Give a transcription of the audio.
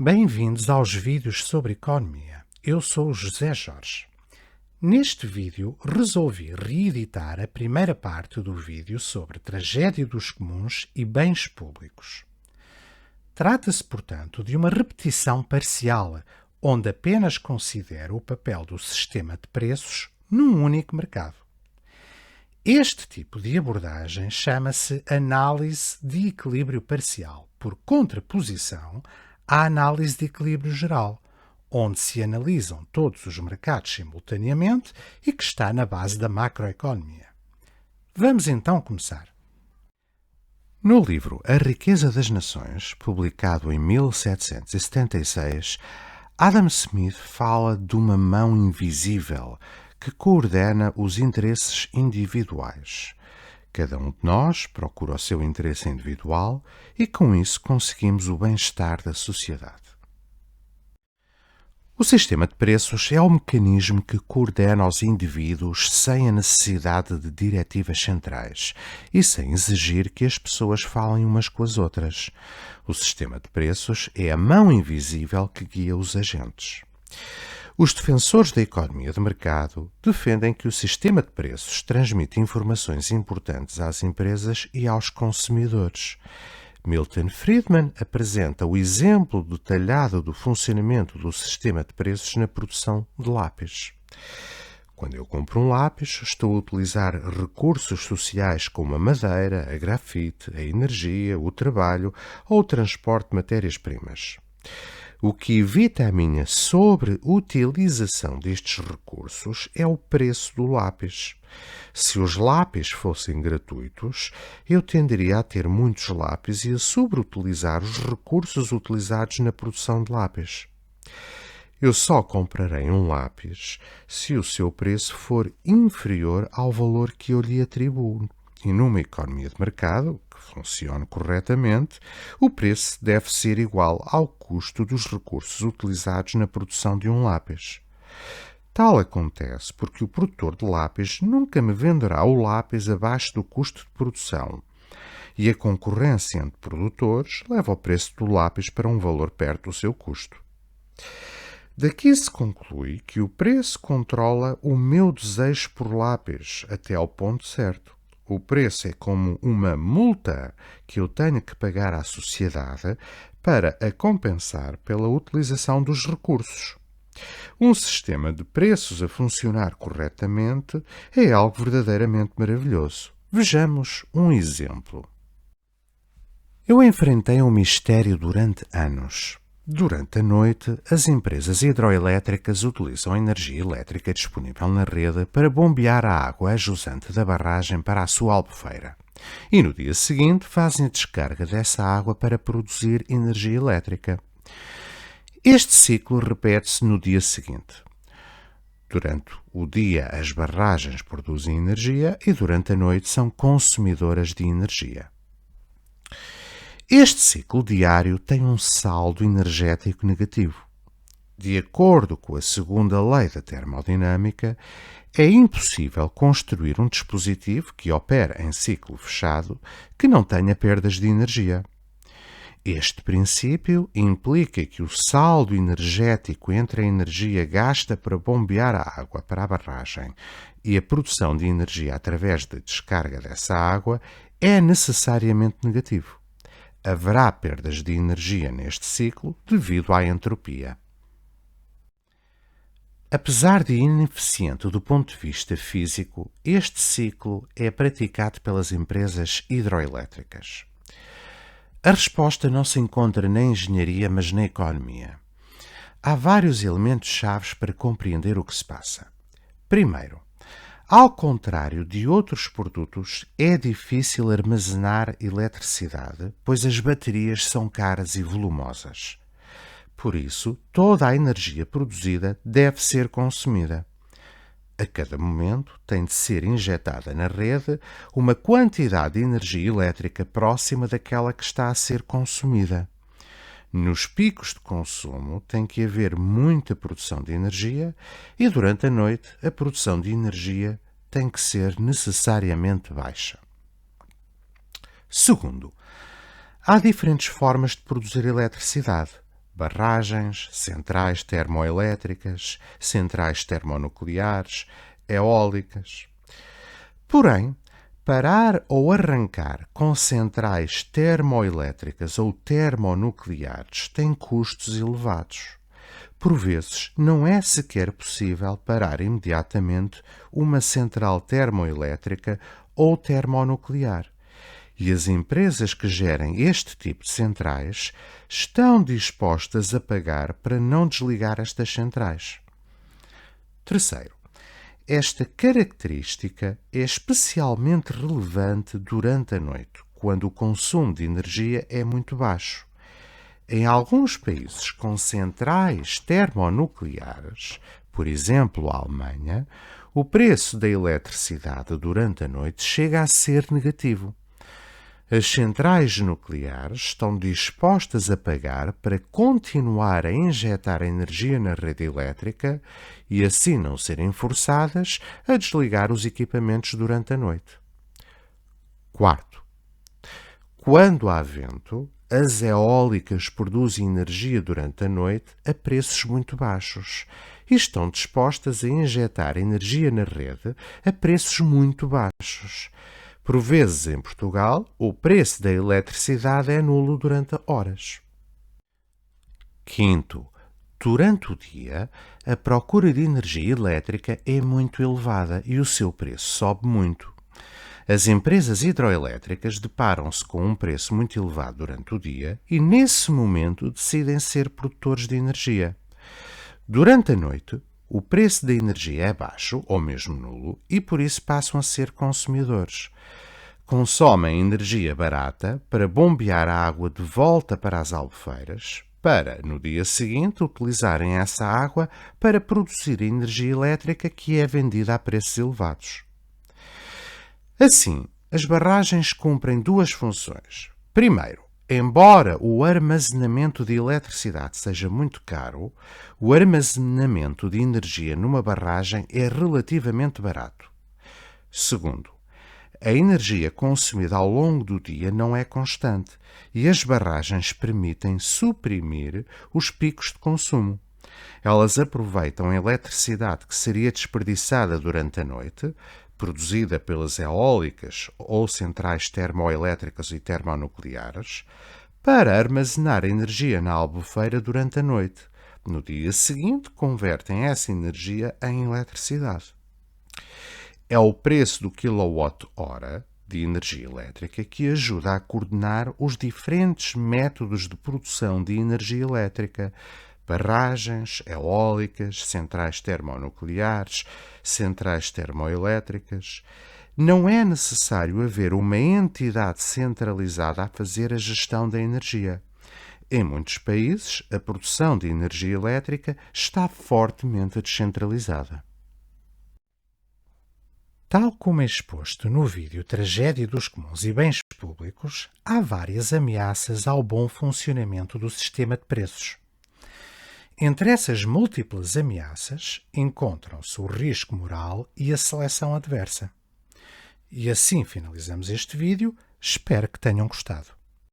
Bem-vindos aos vídeos sobre economia. Eu sou o José Jorge. Neste vídeo resolvi reeditar a primeira parte do vídeo sobre tragédia dos comuns e bens públicos. Trata-se, portanto, de uma repetição parcial, onde apenas considero o papel do sistema de preços num único mercado. Este tipo de abordagem chama-se análise de equilíbrio parcial, por contraposição à análise de equilíbrio geral, onde se analisam todos os mercados simultaneamente e que está na base da macroeconomia. Vamos então começar. No livro A Riqueza das Nações, publicado em 1776, Adam Smith fala de uma mão invisível que coordena os interesses individuais. Cada um de nós procura o seu interesse individual e, com isso, conseguimos o bem-estar da sociedade. O sistema de preços é o mecanismo que coordena os indivíduos sem a necessidade de diretivas centrais e sem exigir que as pessoas falem umas com as outras. O sistema de preços é a mão invisível que guia os agentes. Os defensores da economia de mercado defendem que o sistema de preços transmite informações importantes às empresas e aos consumidores. Milton Friedman apresenta o exemplo detalhado do funcionamento do sistema de preços na produção de lápis. Quando eu compro um lápis, estou a utilizar recursos sociais como a madeira, a grafite, a energia, o trabalho ou o transporte de matérias-primas. O que evita a minha sobreutilização destes recursos é o preço do lápis. Se os lápis fossem gratuitos, eu tenderia a ter muitos lápis e a sobreutilizar os recursos utilizados na produção de lápis. Eu só comprarei um lápis se o seu preço for inferior ao valor que eu lhe atribuo. E numa economia de mercado, que funcione corretamente, o preço deve ser igual ao custo dos recursos utilizados na produção de um lápis. Tal acontece porque o produtor de lápis nunca me venderá o lápis abaixo do custo de produção. E a concorrência entre produtores leva o preço do lápis para um valor perto do seu custo. Daqui se conclui que o preço controla o meu desejo por lápis até ao ponto certo. O preço é como uma multa que eu tenho que pagar à sociedade para a compensar pela utilização dos recursos. Um sistema de preços a funcionar corretamente é algo verdadeiramente maravilhoso. Vejamos um exemplo. Eu enfrentei um mistério durante anos. Durante a noite, as empresas hidroelétricas utilizam a energia elétrica disponível na rede para bombear a água a jusante da barragem para a sua albufeira. E no dia seguinte fazem a descarga dessa água para produzir energia elétrica. Este ciclo repete-se no dia seguinte. Durante o dia, as barragens produzem energia e durante a noite são consumidoras de energia. Este ciclo diário tem um saldo energético negativo. De acordo com a segunda lei da termodinâmica, é impossível construir um dispositivo que opera em ciclo fechado que não tenha perdas de energia. Este princípio implica que o saldo energético entre a energia gasta para bombear a água para a barragem e a produção de energia através da descarga dessa água é necessariamente negativo. Haverá perdas de energia neste ciclo devido à entropia. Apesar de ineficiente do ponto de vista físico, este ciclo é praticado pelas empresas hidroelétricas. A resposta não se encontra na engenharia, mas na economia. Há vários elementos chaves para compreender o que se passa. Primeiro, ao contrário de outros produtos, é difícil armazenar eletricidade, pois as baterias são caras e volumosas. Por isso, toda a energia produzida deve ser consumida. A cada momento tem de ser injetada na rede uma quantidade de energia elétrica próxima daquela que está a ser consumida. Nos picos de consumo tem que haver muita produção de energia e durante a noite a produção de energia tem que ser necessariamente baixa. Segundo, há diferentes formas de produzir eletricidade. barragens, centrais termoelétricas, centrais termonucleares, eólicas. Porém, parar ou arrancar com centrais termoelétricas ou termonucleares tem custos elevados. Por vezes, não é sequer possível parar imediatamente uma central termoelétrica ou termonuclear. E as empresas que gerem este tipo de centrais estão dispostas a pagar para não desligar estas centrais. Terceiro, esta característica é especialmente relevante durante a noite, quando o consumo de energia é muito baixo. Em alguns países com centrais termonucleares, por exemplo, a Alemanha, o preço da eletricidade durante a noite chega a ser negativo. As centrais nucleares estão dispostas a pagar para continuar a injetar energia na rede elétrica e assim não serem forçadas a desligar os equipamentos durante a noite. Quarto, quando há vento, as eólicas produzem energia durante a noite a preços muito baixos e estão dispostas a injetar energia na rede a preços muito baixos. Por vezes, em Portugal, o preço da eletricidade é nulo durante horas. Quinto, durante o dia, a procura de energia elétrica é muito elevada e o seu preço sobe muito. As empresas hidroelétricas deparam-se com um preço muito elevado durante o dia e, nesse momento, decidem ser produtores de energia. Durante a noite, o preço da energia é baixo ou mesmo nulo e, por isso, passam a ser consumidores. Consomem energia barata para bombear a água de volta para as albufeiras, para, no dia seguinte, utilizarem essa água para produzir a energia elétrica que é vendida a preços elevados. Assim, as barragens cumprem duas funções. Primeiro, embora o armazenamento de eletricidade seja muito caro, o armazenamento de energia numa barragem é relativamente barato. Segundo, a energia consumida ao longo do dia não é constante e as barragens permitem suprimir os picos de consumo. Elas aproveitam a eletricidade que seria desperdiçada durante a noite, produzida pelas eólicas ou centrais termoelétricas e termonucleares, para armazenar energia na albufeira durante a noite. No dia seguinte, convertem essa energia em eletricidade. É o preço do quilowatt-hora de energia elétrica que ajuda a coordenar os diferentes métodos de produção de energia elétrica: barragens, eólicas, centrais termonucleares, centrais termoelétricas. Não é necessário haver uma entidade centralizada a fazer a gestão da energia. Em muitos países, a produção de energia elétrica está fortemente descentralizada. Tal como é exposto no vídeo Tragédia dos Comuns e Bens Públicos, há várias ameaças ao bom funcionamento do sistema de preços. Entre essas múltiplas ameaças encontram-se o risco moral e a seleção adversa. E assim finalizamos este vídeo. Espero que tenham gostado.